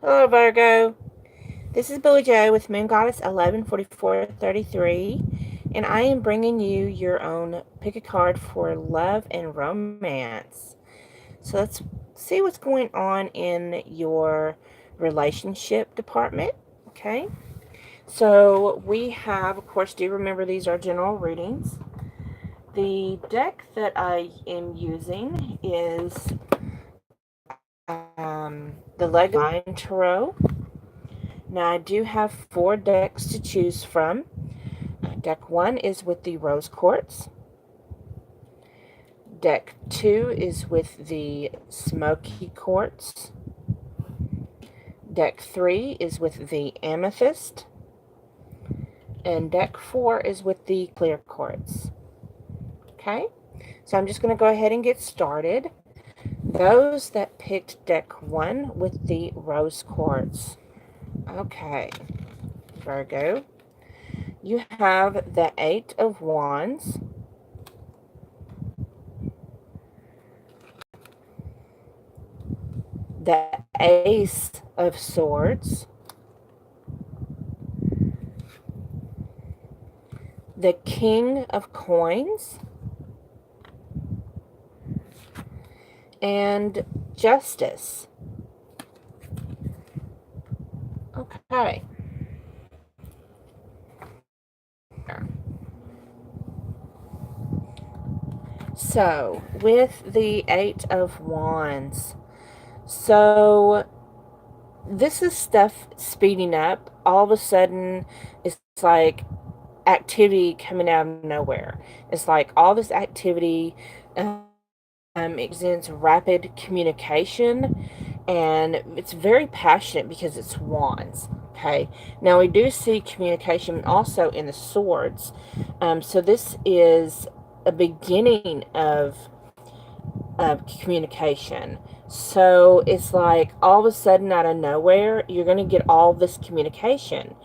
Hello, Virgo. This is Billy Joe with Moon Goddess 114433, and I am bringing you your own pick a card for love and romance. So let's see what's going on in your relationship department. Okay. So we have, of course, do remember these are general readings. The deck that I am using is the Lego Tarot. Now, I do have 4 decks to choose from. Deck 1 is with the Rose Quartz. Deck 2 is with the Smoky Quartz. Deck 3 is with the Amethyst. And deck 4 is with the Clear Quartz. Okay, so I'm just going to go ahead and get started. Those that picked deck 1 with the Rose Quartz. Okay, Virgo. You have the 8 of Wands, the Ace of Swords, the King of Coins, and Justice. Okay. So, with the 8 of Wands, so this is stuff speeding up. All of a sudden, it's like activity coming out of nowhere. It's like all this activity extends rapid communication, and it's very passionate because it's wands. Okay, now we do see communication also in the swords, so this is a beginning of communication. So it's like all of a sudden out of nowhere you're going to get all this communication,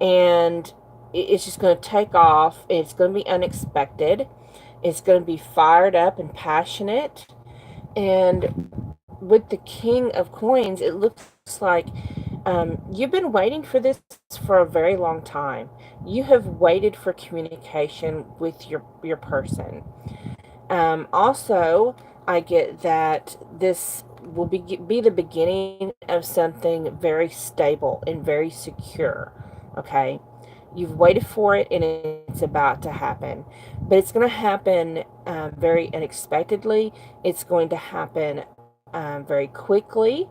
and it's just going to take off. It's going to be unexpected. It's going to be fired up and passionate. And with the King of Coins, it looks like you've been waiting for this for a very long time. You have waited for communication with your person. Also, I get that this will be the beginning of something very stable and very secure. Okay, you've waited for it and it's about to happen, but it's going to happen very unexpectedly. It's going to happen very quickly,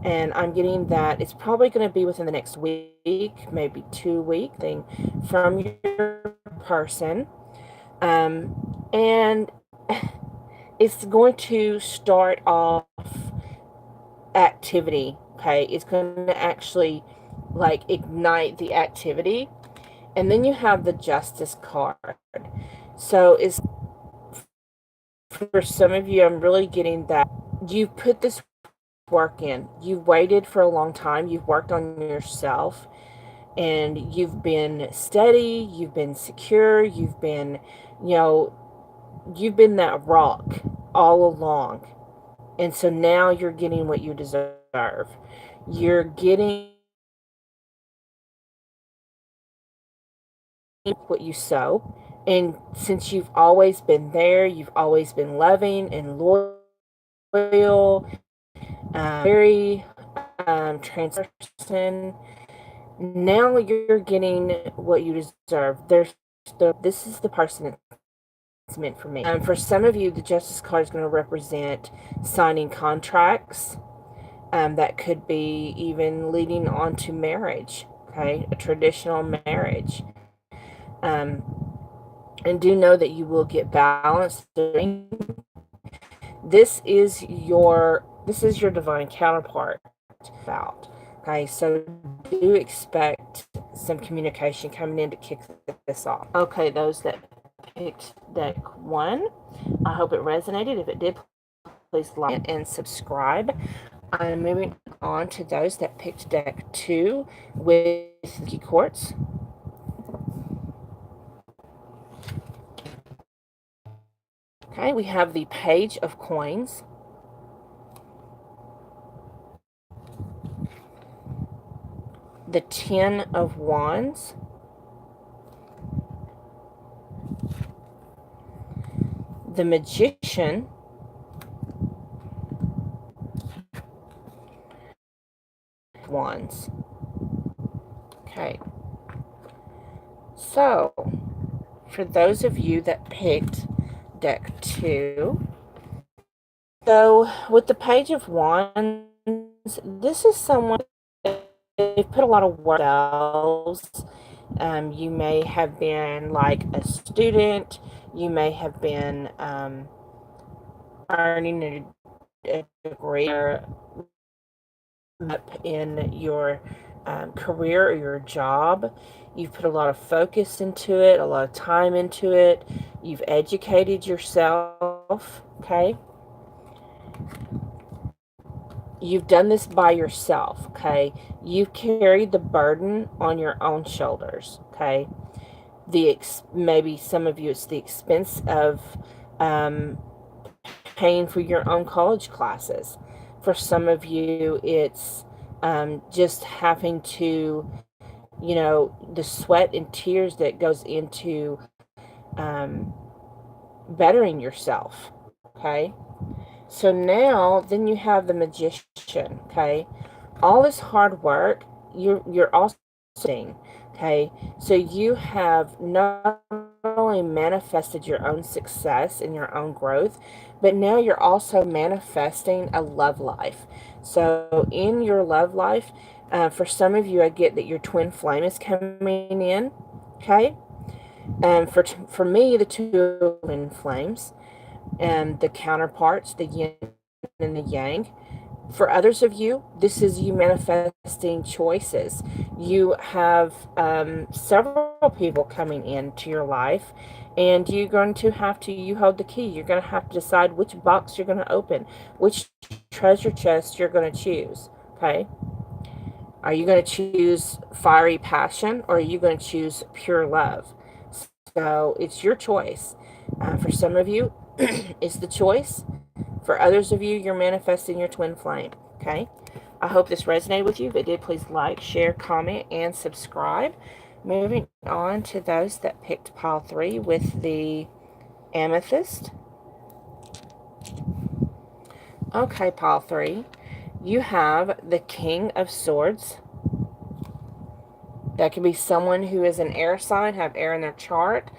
and I'm getting that it's probably going to be within the next week, maybe 2 week thing from your person, and it's going to start off activity. Okay, it's going to actually like ignite the activity. And then you have the Justice card. So it's for some of you, I'm really getting that you've put this work in. You've waited for a long time. You've worked on yourself, and you've been steady. You've been secure. You've been, you know, you've been that rock all along. And so now you're getting what you deserve. You're getting what you sow. And since you've always been there, you've always been loving and loyal, very transparent. Now you're getting what you deserve. This is the person that's meant for me. For some of you, the Justice card is going to represent signing contracts. That could be even leading on to marriage. Okay, a traditional marriage. And do know that you will get balance. This is your divine counterpart. About okay, so do expect some communication coming in to kick this off. Okay, those that picked deck 1, I hope it resonated. If it did, please like and subscribe. I'm moving on to those that picked deck 2 with the quartz. Okay, we have the Page of Coins. the Ten of Wands, the Magician, Wands. Okay. So, for those of you that picked deck 2, so with the Page of Wands, this is someone they've put a lot of work themselves. You may have been like a student. You may have been earning a degree up in your career or your job. You've put a lot of focus into it, a lot of time into it. You've educated yourself, okay? You've done this by yourself, okay? You've carried the burden on your own shoulders, okay? Maybe some of you, it's the expense of um, paying for your own college classes. For some of you, it's just having to, the sweat and tears that goes into um, bettering yourself, okay? So now, then you have the Magician, okay? All this hard work, you're also seeing, okay? So you have not only manifested your own success and your own growth, but now you're also manifesting a love life. So in your love life, for some of you, I get that your twin flame is coming in, okay? And for me, the two twin flames and the counterparts, the yin and the yang. For others of you, this is you manifesting choices. You have several people coming into your life, and you're going to have to, you hold the key. You're going to have to decide which box you're going to open, which treasure chest you're going to choose, okay? Are you going to choose fiery passion, or are you going to choose pure love? So it's your choice. For some of you, it's the choice. For others of you, you're manifesting your twin flame. Okay? I hope this resonated with you. If it did, please like, share, comment, and subscribe. Moving on to those that picked pile 3 with the amethyst. Okay, pile 3. You have the King of Swords. That could be someone who is an air sign, have air in their chart.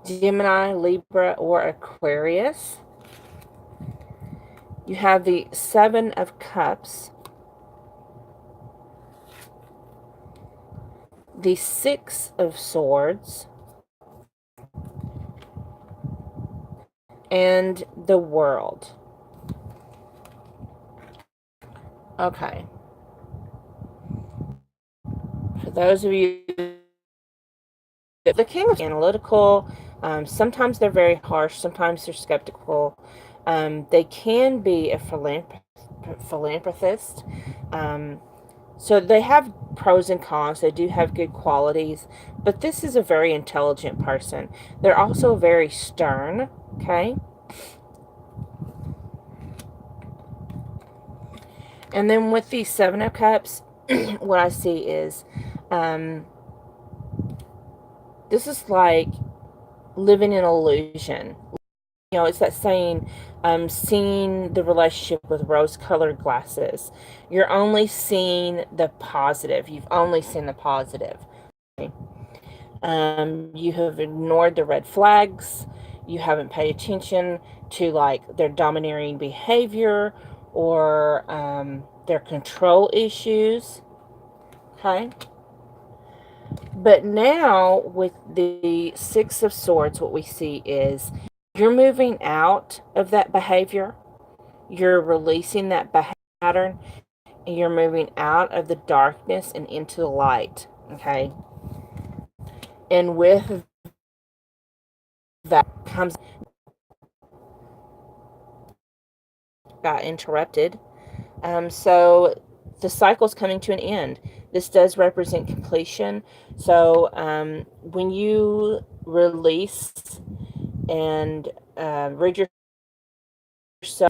Gemini, Libra, or Aquarius. You have the Seven of Cups, the Six of Swords, and the World. Okay. For those of you, the King is analytical. Sometimes they're very harsh. Sometimes they're skeptical. They can be a philanthropist. So they have pros and cons. They do have good qualities. But this is a very intelligent person. They're also very stern. Okay. And then with the Seven of Cups, what I see is this is like living in illusion. It's that saying, seeing the relationship with rose-colored glasses. You're only seeing the positive. You've only seen the positive. Okay? You have ignored the red flags. You haven't paid attention to like their domineering behavior or their control issues. Okay. But now with the Six of Swords, what we see is you're moving out of that behavior. You're releasing that pattern, and you're moving out of the darkness and into the light. Okay. And with that comes got interrupted. So the cycle's coming to an end. This does represent completion. So when you release and rid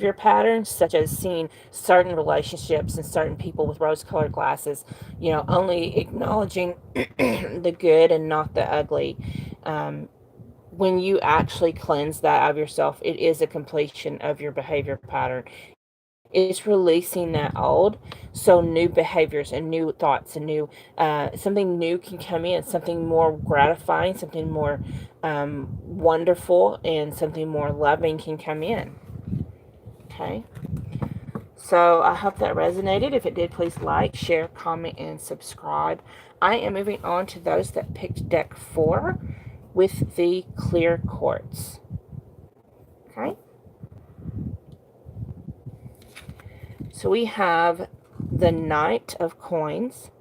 your patterns, such as seeing certain relationships and certain people with rose-colored glasses, only acknowledging the good and not the ugly. When you actually cleanse that out of yourself, it is a completion of your behavior pattern. It's releasing that old, so new behaviors and new thoughts and new something new can come in, something more gratifying, something more wonderful, and something more loving can come in. Okay, so I hope that resonated. If it did, please like, share, comment, and subscribe. I am moving on to those that picked deck 4 with the clear quartz. Okay, so we have the Knight of Coins,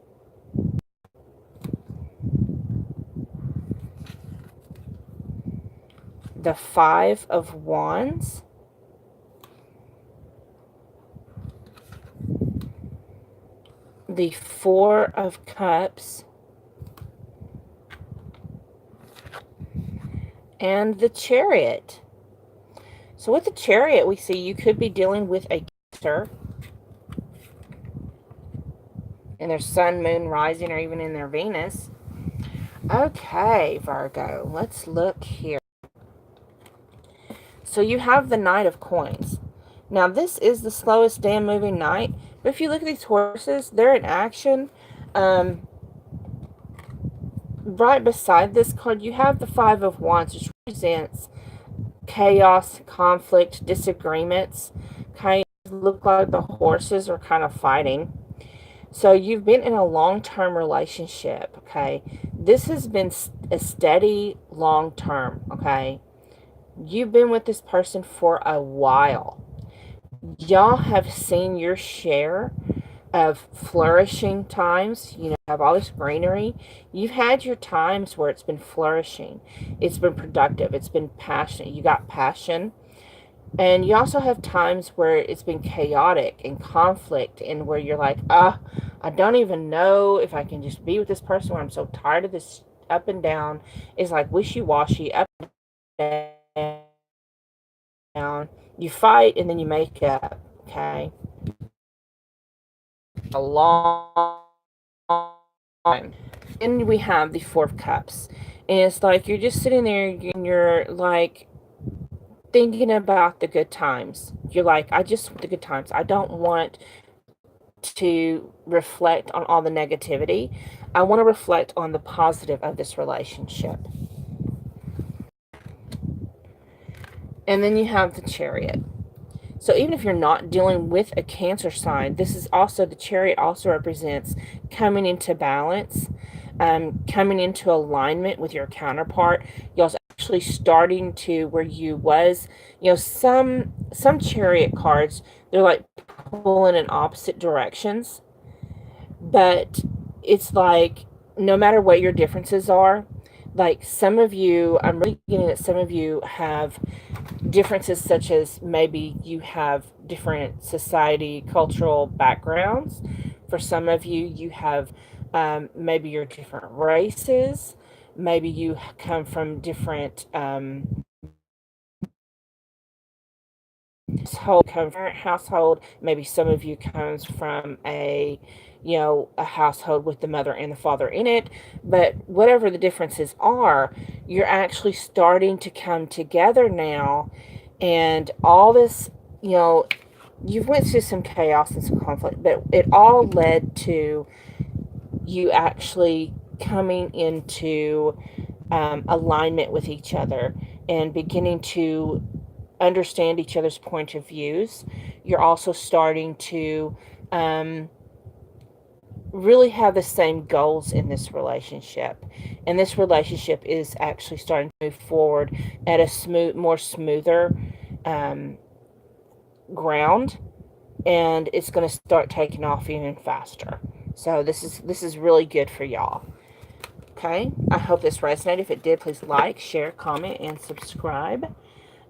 the Five of Wands, the Four of Cups, and the Chariot. So with the Chariot, we see you could be dealing with a Cancer in their sun, moon, rising, or even in their Venus. Okay, Virgo, let's look here. So you have the Knight of Coins. Now, this is the slowest damn moving knight, but if you look at these horses, they're in action. Right beside this card, you have the Five of Wands, which represents chaos, conflict, disagreements. Kind of look like the horses are kind of fighting. So you've been in a long-term relationship, okay? This has been a steady long-term, okay? You've been with this person for a while. Y'all have seen your share of flourishing times. Have all this greenery. You've had your times where it's been flourishing. It's been productive. It's been passionate. You got passion. And you also have times where it's been chaotic and conflict, and where you're like, I don't even know if I can just be with this person, where I'm so tired of this up and down. It's like wishy-washy, up and down. You fight and then you make up, okay? A long time. And we have the Four of Cups. And it's like you're just sitting there and you're like thinking about the good times. You're like, I just want the good times. I don't want to reflect on all the negativity. I want to reflect on the positive of this relationship. And then you have the Chariot. So even if you're not dealing with a Cancer sign, this is also, the Chariot also represents coming into balance, coming into alignment with your counterpart. Y'all's actually starting to where you was, some Chariot cards, they're like pulling in opposite directions. But it's like, no matter what your differences are, like some of you, I'm really getting that some of you have differences, such as maybe you have different society, cultural backgrounds. For some of you, you have maybe you're different races. Maybe you come from different household. Maybe some of you comes from a household with the mother and the father in it. But whatever the differences are, you're actually starting to come together now, and all this, you've went through some chaos and some conflict, but it all led to you actually coming into alignment with each other and beginning to understand each other's point of views. You're also starting to really have the same goals in this relationship, and this relationship is actually starting to move forward at a more smoother ground, and it's going to start taking off even faster. So this is really good for y'all. Okay, I hope this resonated. If it did, please like, share, comment, and subscribe.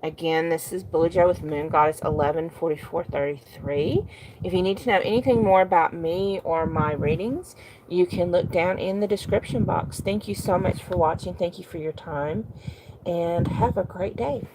Again, this is Billie Joe with Moon Goddess 114433. If you need to know anything more about me or my readings, you can look down in the description box. Thank you so much for watching. Thank you for your time, and have a great day.